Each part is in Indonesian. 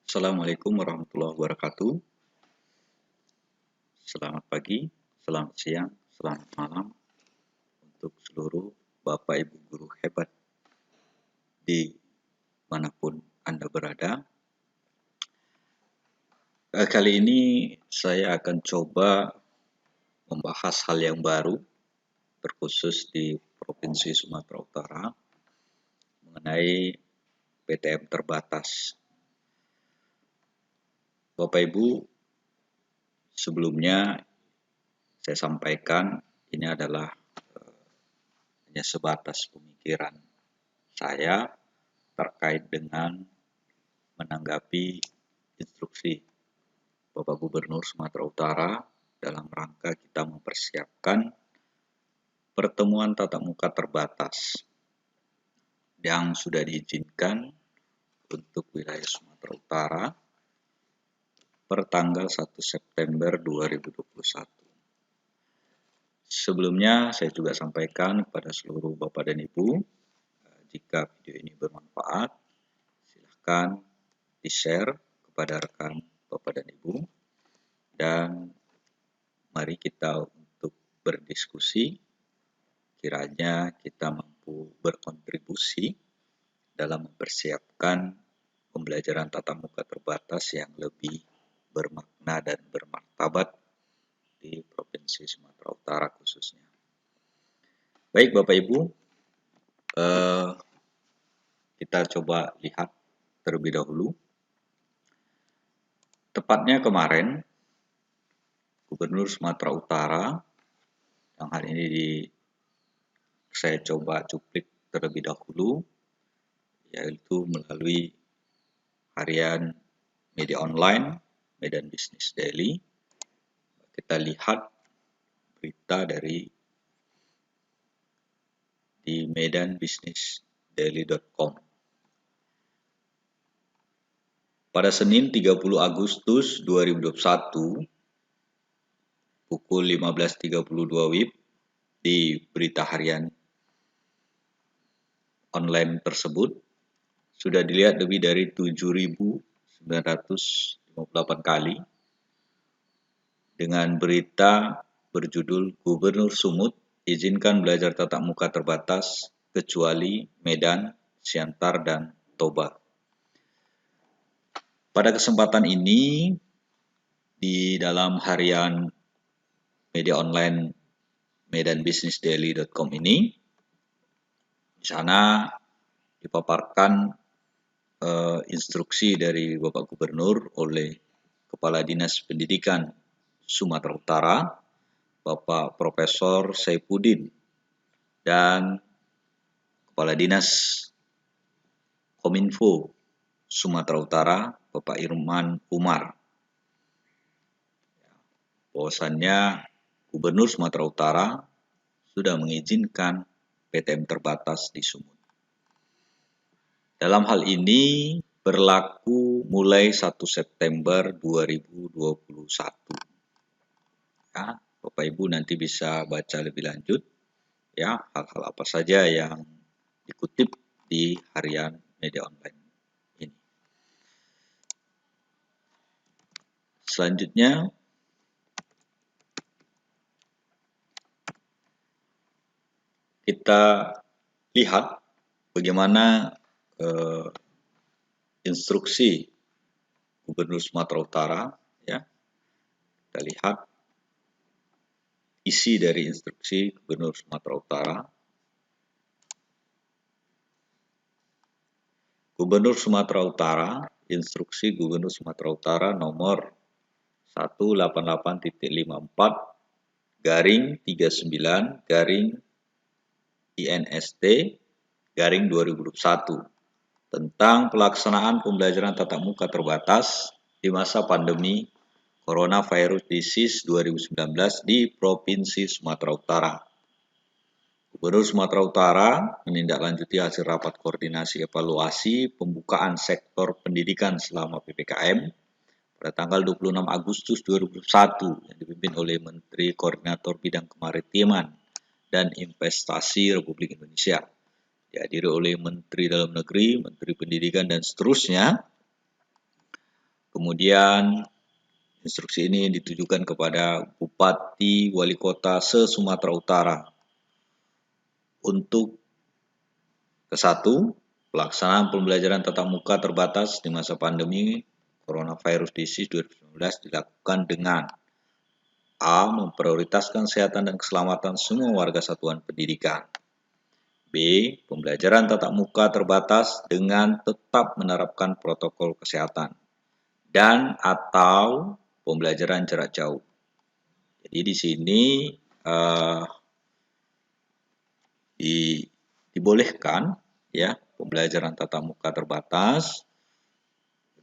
Assalamualaikum warahmatullahi wabarakatuh. Selamat pagi, selamat siang, selamat malam untuk seluruh Bapak Ibu guru hebat di manapun Anda berada. Kali ini saya akan coba membahas hal yang baru, terkhusus di Provinsi Sumatera Utara, mengenai PTM terbatas. Bapak Ibu, sebelumnya saya sampaikan ini adalah hanya sebatas pemikiran saya terkait dengan menanggapi instruksi Bapak Gubernur Sumatera Utara dalam rangka kita mempersiapkan pertemuan tatap muka terbatas yang sudah diizinkan untuk wilayah Sumatera Utara per tanggal 1 September 2021. Sebelumnya saya juga sampaikan kepada seluruh Bapak dan Ibu, jika video ini bermanfaat, silakan di-share kepada rekan Bapak dan Ibu, dan mari kita untuk berdiskusi, kiranya kita mampu berkontribusi dalam mempersiapkan pembelajaran tatap muka terbatas yang lebih bermakna dan bermartabat di Provinsi Sumatera Utara khususnya. Baik Bapak Ibu, kita coba lihat terlebih dahulu. Tepatnya kemarin, Gubernur Sumatera Utara, yang hari ini saya coba cuplik terlebih dahulu, yaitu melalui harian media online, Medan Business Daily. Kita lihat berita di medanbusinessdaily.com. Pada Senin 30 Agustus 2021, pukul 15.32 WIB, di berita harian online tersebut, sudah dilihat lebih dari 7.958 kali dengan berita berjudul Gubernur Sumut izinkan belajar tatap muka terbatas kecuali Medan, Siantar, dan Toba. Pada kesempatan ini, di dalam harian media online medanbusinessdaily.com ini, di sana dipaparkan instruksi dari Bapak Gubernur oleh Kepala Dinas Pendidikan Sumatera Utara, Bapak Profesor Saifuddin, dan Kepala Dinas Kominfo Sumatera Utara, Bapak Irman Umar, bahwasannya Gubernur Sumatera Utara sudah mengizinkan PTM terbatas di Sumut. Dalam hal ini berlaku mulai 1 September 2021. Ya, Bapak Ibu nanti bisa baca lebih lanjut ya hal-hal apa saja yang dikutip di harian media online ini. Selanjutnya, kita lihat bagaimana instruksi Gubernur Sumatera Utara, ya. Kita lihat isi dari instruksi Gubernur Sumatera Utara. Gubernur Sumatera Utara, instruksi Gubernur Sumatera Utara nomor 188.54/INST/2021 tentang pelaksanaan pembelajaran tatap muka terbatas di masa pandemi Coronavirus Disease 2019 di Provinsi Sumatera Utara. Gubernur Sumatera Utara menindaklanjuti hasil rapat koordinasi evaluasi pembukaan sektor pendidikan selama PPKM pada tanggal 26 Agustus 2021 yang dipimpin oleh Menteri Koordinator Bidang Kemaritiman dan Investasi Republik Indonesia. Dihadiri oleh Menteri Dalam Negeri, Menteri Pendidikan, dan seterusnya. Kemudian instruksi ini ditujukan kepada Bupati Wali Kota se-Sumatera Utara untuk ke-1, pelaksanaan pembelajaran tatap muka terbatas di masa pandemi Coronavirus Disease 2019 dilakukan dengan A. Memprioritaskan kesehatan dan keselamatan semua warga satuan pendidikan. B. Pembelajaran tatap muka terbatas dengan tetap menerapkan protokol kesehatan. Dan atau pembelajaran jarak jauh. Jadi di sini dibolehkan ya pembelajaran tatap muka terbatas,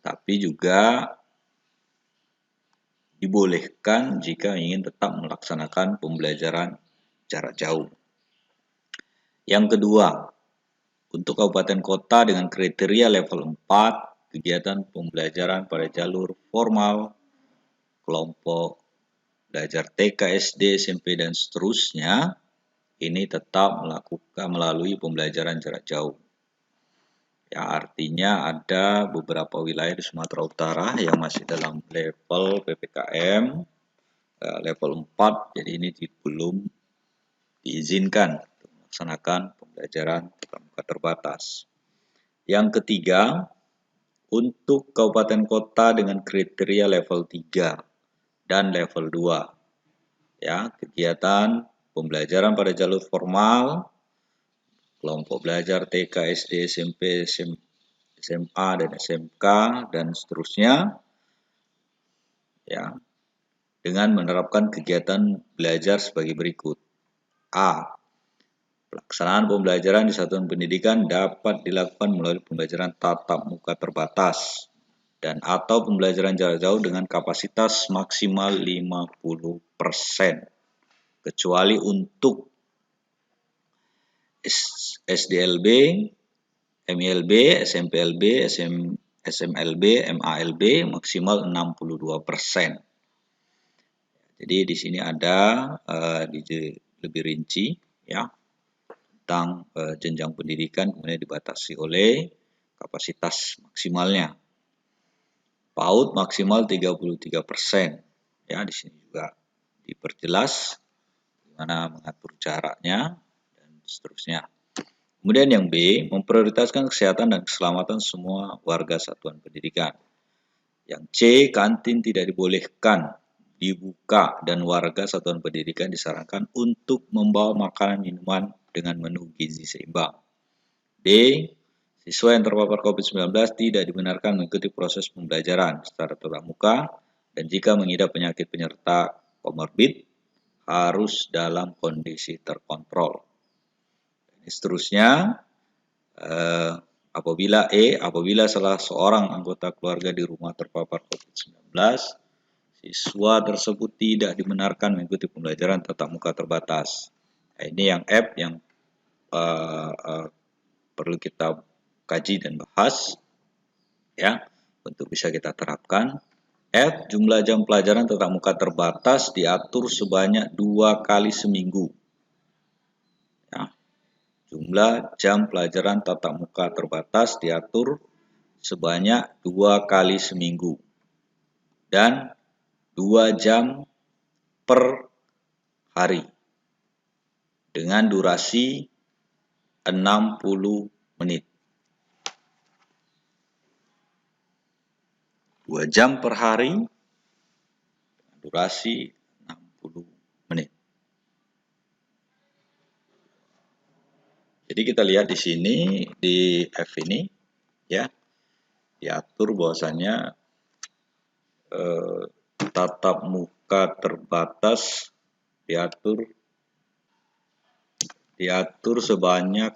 tapi juga dibolehkan jika ingin tetap melaksanakan pembelajaran jarak jauh. Yang kedua, untuk kabupaten kota dengan kriteria level 4, kegiatan pembelajaran pada jalur formal, kelompok belajar TK, SD, SMP, dan seterusnya, ini tetap melakukan melalui pembelajaran jarak jauh. Ya, artinya ada beberapa wilayah di Sumatera Utara yang masih dalam level PPKM level 4, jadi ini belum diizinkan untuk melaksanakan pembelajaran tatap muka terbatas. Yang ketiga, untuk kabupaten kota dengan kriteria level 3 dan level 2, ya, kegiatan pembelajaran pada jalur formal, kelompok belajar TK, SD, SMP, SMA, dan SMK, dan seterusnya, ya, dengan menerapkan kegiatan belajar sebagai berikut. A. Pelaksanaan pembelajaran di satuan pendidikan dapat dilakukan melalui pembelajaran tatap muka terbatas dan atau pembelajaran jarak jauh dengan kapasitas maksimal 50%, kecuali untuk SDLB, MILB, SMPLB, SMLB, MALB maksimal 62%. Jadi di sini ada lebih rinci ya tentang jenjang pendidikan, kemudian dibatasi oleh kapasitas maksimalnya. PAUD maksimal 33%. Ya, di sini juga diperjelas bagaimana mengatur jaraknya dan seterusnya. Kemudian yang B, memprioritaskan kesehatan dan keselamatan semua warga satuan pendidikan. Yang C, kantin tidak dibolehkan dibuka dan warga satuan pendidikan disarankan untuk membawa makanan minuman dengan menu gizi seimbang. D, siswa yang terpapar COVID-19 tidak dibenarkan mengikuti proses pembelajaran secara tatap muka dan jika mengidap penyakit penyerta komorbid harus dalam kondisi terkontrol. Dan seterusnya, apabila salah seorang anggota keluarga di rumah terpapar COVID-19, siswa tersebut tidak dibenarkan mengikuti pembelajaran tatap muka terbatas. Nah, ini yang F yang perlu kita kaji dan bahas ya untuk bisa kita terapkan. F, jumlah jam pelajaran tatap muka terbatas diatur sebanyak 2 kali seminggu. Ya, jumlah jam pelajaran tatap muka terbatas diatur sebanyak 2 kali seminggu dan 2 jam per hari dengan durasi 60 menit. 2 jam per hari dengan durasi 60 menit. Jadi kita lihat di sini di F ini ya diatur bahwasanya tatap muka terbatas diatur sebanyak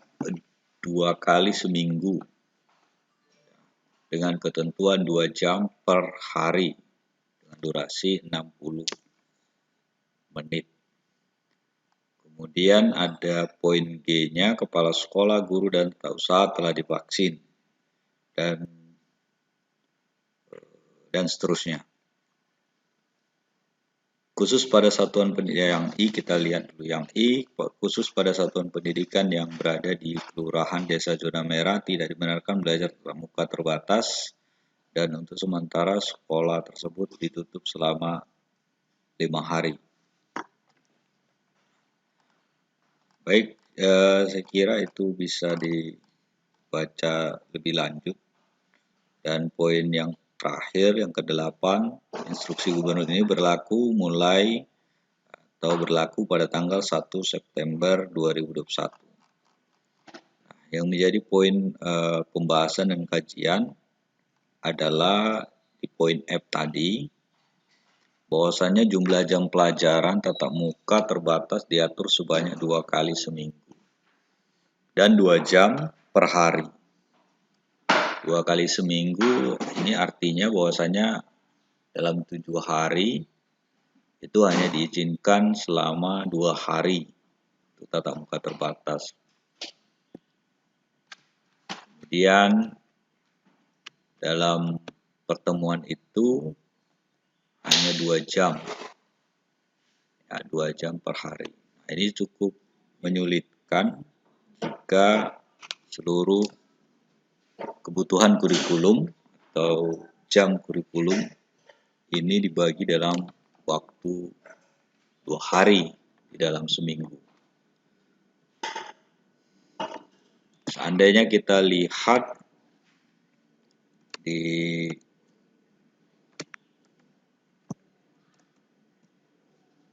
2 kali seminggu dengan ketentuan 2 jam per hari dengan durasi 60 menit. Kemudian ada poin G-nya, kepala sekolah, guru, dan tata usaha telah divaksin dan seterusnya. Khusus pada satuan pendidikan yang I, kita lihat dulu yang I, khusus pada satuan pendidikan yang berada di kelurahan desa zona merah tidak dibenarkan belajar tatap muka terbatas dan untuk sementara sekolah tersebut ditutup selama 5 hari. Baik, saya kira itu bisa dibaca lebih lanjut. Dan poin yang terakhir, yang ke-8, instruksi gubernur ini berlaku pada tanggal 1 September 2021. Yang menjadi poin pembahasan dan kajian adalah di poin F tadi, bahwasannya jumlah jam pelajaran tatap muka terbatas diatur sebanyak 2 kali seminggu dan 2 jam per hari. 2 kali seminggu ini artinya bahwasanya dalam 7 hari itu hanya diizinkan selama 2 hari untuk tatap muka terbatas. Kemudian dalam pertemuan itu hanya 2 jam, ya, 2 jam per hari. Nah, ini cukup menyulitkan jika seluruh kebutuhan kurikulum atau jam kurikulum ini dibagi dalam waktu 2 hari di dalam seminggu. Seandainya kita lihat di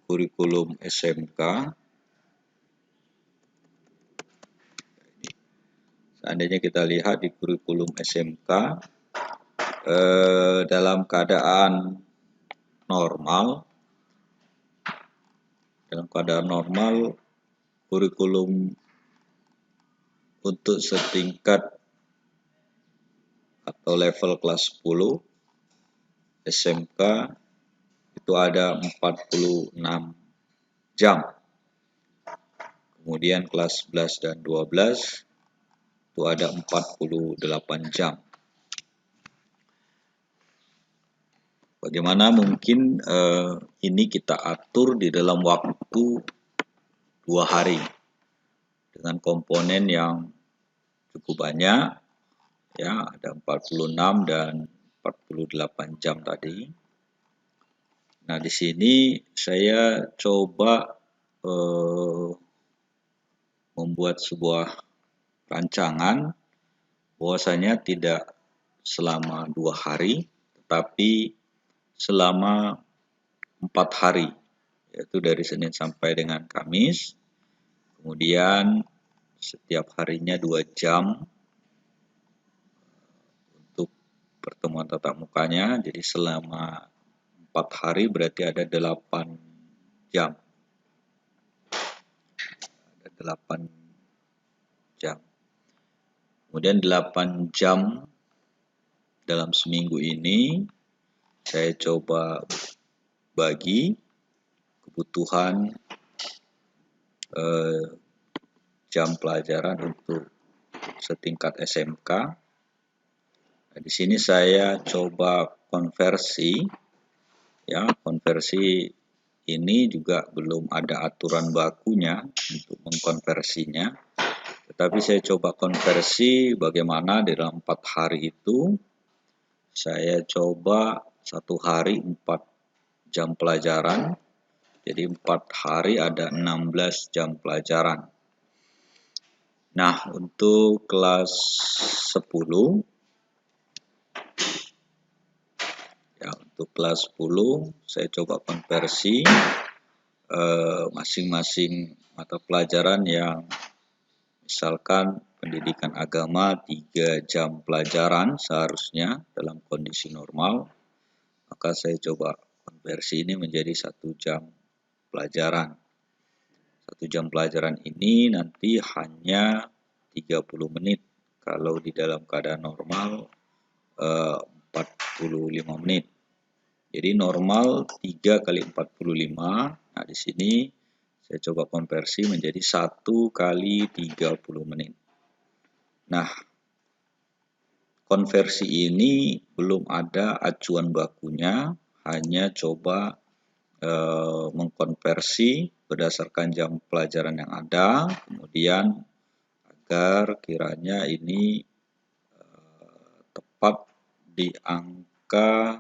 kurikulum SMK, dalam keadaan normal kurikulum untuk setingkat atau level kelas 10 SMK itu ada 46 jam. Kemudian kelas 11 dan 12 itu ada 48 jam. Bagaimana mungkin ini kita atur di dalam waktu 2 hari dengan komponen yang cukup banyak, ya, ada 46 dan 48 jam tadi. Nah, di sini saya coba membuat sebuah rancangan bahwasanya tidak selama 2 hari, tetapi selama 4 hari, yaitu dari Senin sampai dengan Kamis. Kemudian setiap harinya 2 jam untuk pertemuan tatap mukanya, jadi selama 4 hari berarti ada 8 jam. Ada 8 jam. Kemudian 8 jam dalam seminggu ini saya coba bagi kebutuhan jam pelajaran untuk setingkat SMK. Nah, di sini saya coba konversi, ya, konversi ini juga belum ada aturan bakunya untuk mengkonversinya, tetapi saya coba konversi bagaimana di dalam 4 hari itu saya coba 1 hari 4 jam pelajaran, jadi 4 hari ada 16 jam pelajaran. Nah, untuk kelas 10, ya, untuk kelas 10 saya coba konversi masing-masing mata pelajaran yang misalkan pendidikan agama 3 jam pelajaran seharusnya dalam kondisi normal, maka saya coba konversi ini menjadi 1 jam pelajaran. 1 jam pelajaran ini nanti hanya 30 menit, kalau di dalam keadaan normal 45 menit. Jadi normal 3 kali 45. Nah, di sini saya coba konversi menjadi 1 kali 30 menit. Nah, konversi ini belum ada acuan bakunya, hanya coba mengkonversi berdasarkan jam pelajaran yang ada, kemudian agar kiranya ini tepat di angka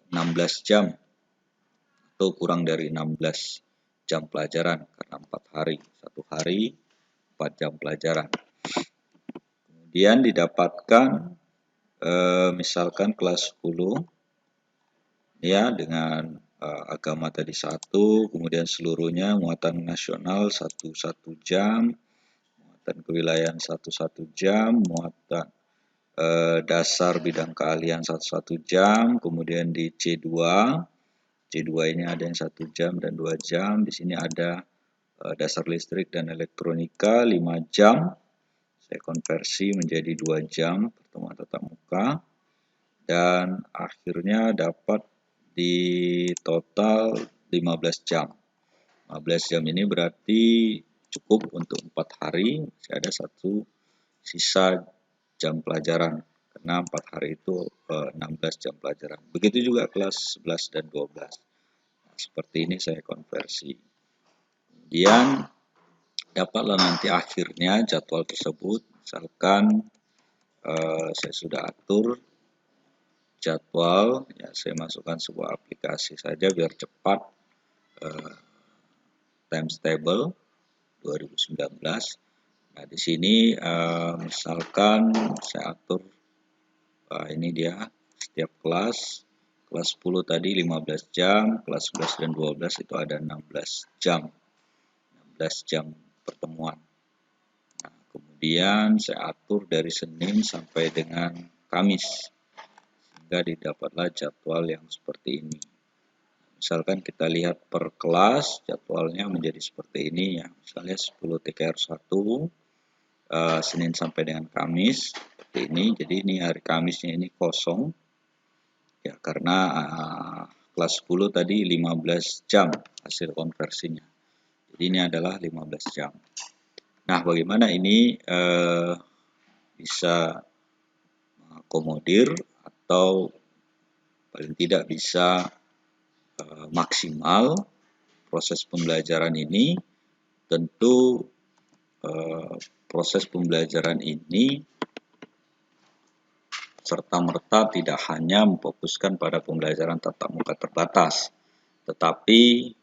16 jam atau kurang dari 16 jam pelajaran karena 4 hari, 1 hari 4 jam pelajaran. Kemudian didapatkan misalkan kelas 10 ya dengan agama tadi 1, kemudian seluruhnya muatan nasional 1 jam, muatan kewilayahan 1 jam, muatan dasar bidang keahlian 1 jam, kemudian di C2 ini ada yang 1 jam dan 2 jam, di sini ada dasar listrik dan elektronika 5 jam, saya konversi menjadi 2 jam pertemuan tatap muka, dan akhirnya dapat di total 15 jam. 15 jam ini berarti cukup untuk 4 hari, masih ada 1 sisa jam pelajaran, karena 4 hari itu 16 jam pelajaran. Begitu juga kelas 11 dan 12. Nah, seperti ini saya konversi. Kemudian dapatlah nanti akhirnya jadwal tersebut, misalkan saya sudah atur jadwal, ya saya masukkan sebuah aplikasi saja biar cepat, times table 2019. Nah di sini misalkan saya atur ini dia setiap kelas 10 tadi 15 jam, kelas 11 dan 12 itu ada 16 jam, 16 jam pertemuan. Nah, kemudian saya atur dari Senin sampai dengan Kamis, sehingga didapatlah jadwal yang seperti ini. Misalkan kita lihat per kelas, jadwalnya menjadi seperti ini ya. Misalnya 10 TKR1, Senin sampai dengan Kamis, seperti ini. Jadi ini hari Kamisnya ini kosong, ya karena kelas 10 tadi 15 jam hasil konversinya. Jadi ini adalah 15 jam. Nah, bagaimana ini bisa mengakomodir atau paling tidak bisa maksimal proses pembelajaran ini? Tentu proses pembelajaran ini serta-merta tidak hanya memfokuskan pada pembelajaran tatap muka terbatas, tetapi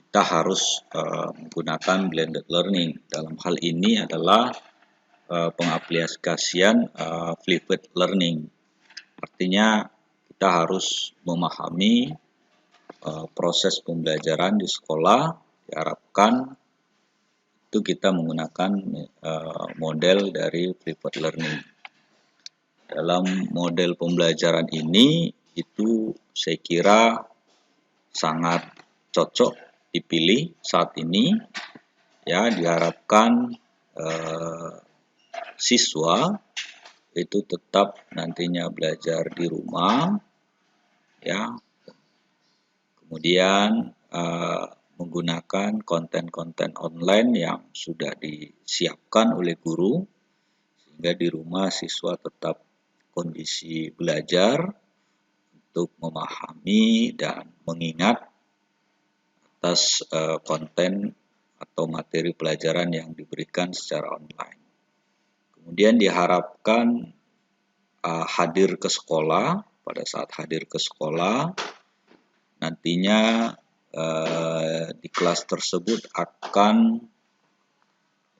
kita harus menggunakan blended learning. Dalam hal ini adalah pengaplikasian flipped learning. Artinya kita harus memahami proses pembelajaran di sekolah, diharapkan itu kita menggunakan model dari flipped learning. Dalam model pembelajaran ini itu saya kira sangat cocok dipilih saat ini, ya diharapkan siswa itu tetap nantinya belajar di rumah, ya kemudian menggunakan konten-konten online yang sudah disiapkan oleh guru, sehingga di rumah siswa tetap kondisi belajar untuk memahami dan mengingat atas konten atau materi pelajaran yang diberikan secara online. Kemudian diharapkan hadir ke sekolah. Pada saat hadir ke sekolah, nantinya di kelas tersebut akan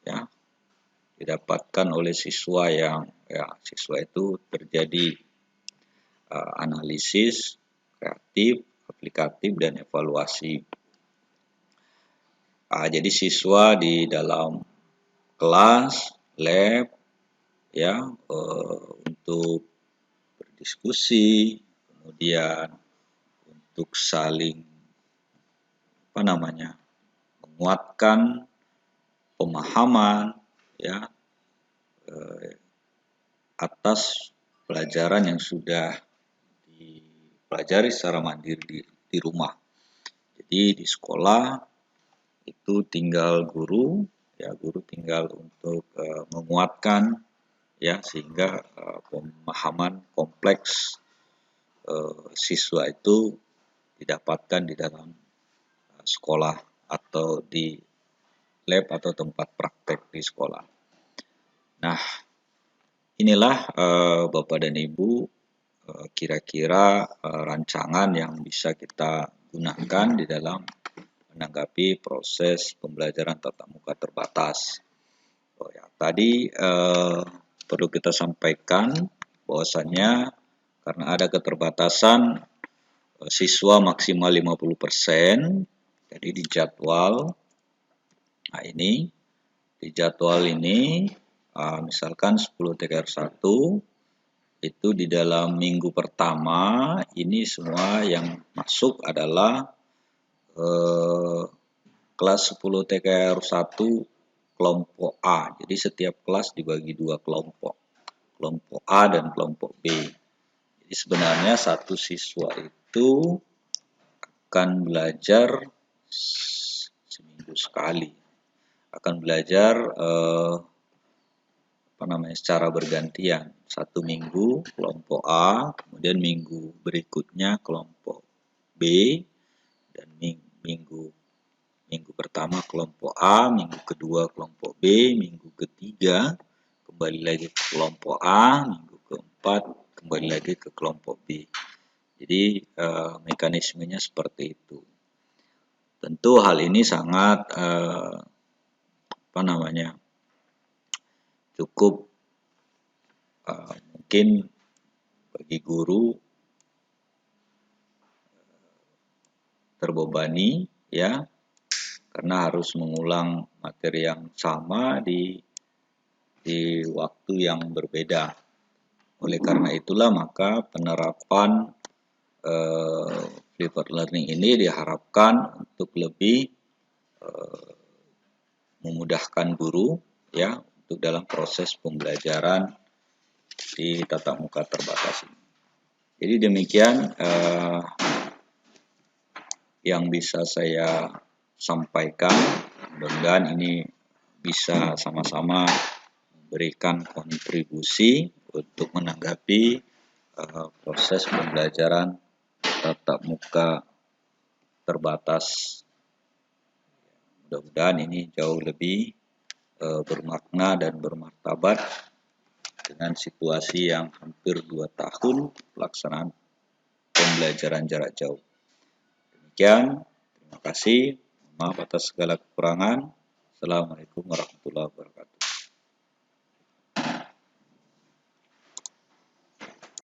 ya didapatkan oleh siswa yang siswa itu terjadi analisis, kreatif, aplikatif, dan evaluasi. Jadi siswa di dalam kelas, lab, ya untuk berdiskusi, kemudian untuk saling menguatkan pemahaman, ya atas pelajaran yang sudah dipelajari secara mandiri di rumah. Jadi di sekolah itu tinggal guru tinggal untuk menguatkan ya sehingga pemahaman kompleks siswa itu didapatkan di dalam sekolah atau di lab atau tempat praktek di sekolah. Nah, inilah Bapak dan Ibu kira-kira rancangan yang bisa kita gunakan di dalam menanggapi proses pembelajaran tatap muka terbatas. Oh ya, tadi perlu kita sampaikan bahwasannya karena ada keterbatasan siswa maksimal 50%, jadi di jadwal, nah ini di jadwal ini misalkan 10 TKR 1 itu di dalam minggu pertama ini semua yang masuk adalah kelas 10 TKR 1 kelompok A. Jadi setiap kelas dibagi dua kelompok, kelompok A dan kelompok B. Jadi sebenarnya satu siswa itu akan belajar seminggu sekali, akan belajar secara bergantian. Satu minggu kelompok A, kemudian minggu berikutnya kelompok B, dan minggu pertama kelompok A, minggu kedua kelompok B, minggu ketiga kembali lagi ke kelompok A, minggu keempat kembali lagi ke kelompok B. Jadi mekanismenya seperti itu. Tentu hal ini sangat cukup mungkin bagi guru terbebani ya, karena harus mengulang materi yang sama di waktu yang berbeda. Oleh karena itulah maka penerapan flipped learning ini diharapkan untuk lebih memudahkan guru ya untuk dalam proses pembelajaran di tatap muka terbatas ini. Jadi demikian yang bisa saya sampaikan. Mudah-mudahan ini bisa sama-sama memberikan kontribusi untuk menanggapi proses pembelajaran tatap muka terbatas. Mudah-mudahan ini jauh lebih bermakna dan bermartabat dengan situasi yang hampir 2 tahun pelaksanaan pembelajaran jarak jauh. Demikian, terima kasih. Maaf atas segala kekurangan. Assalamualaikum warahmatullahi wabarakatuh.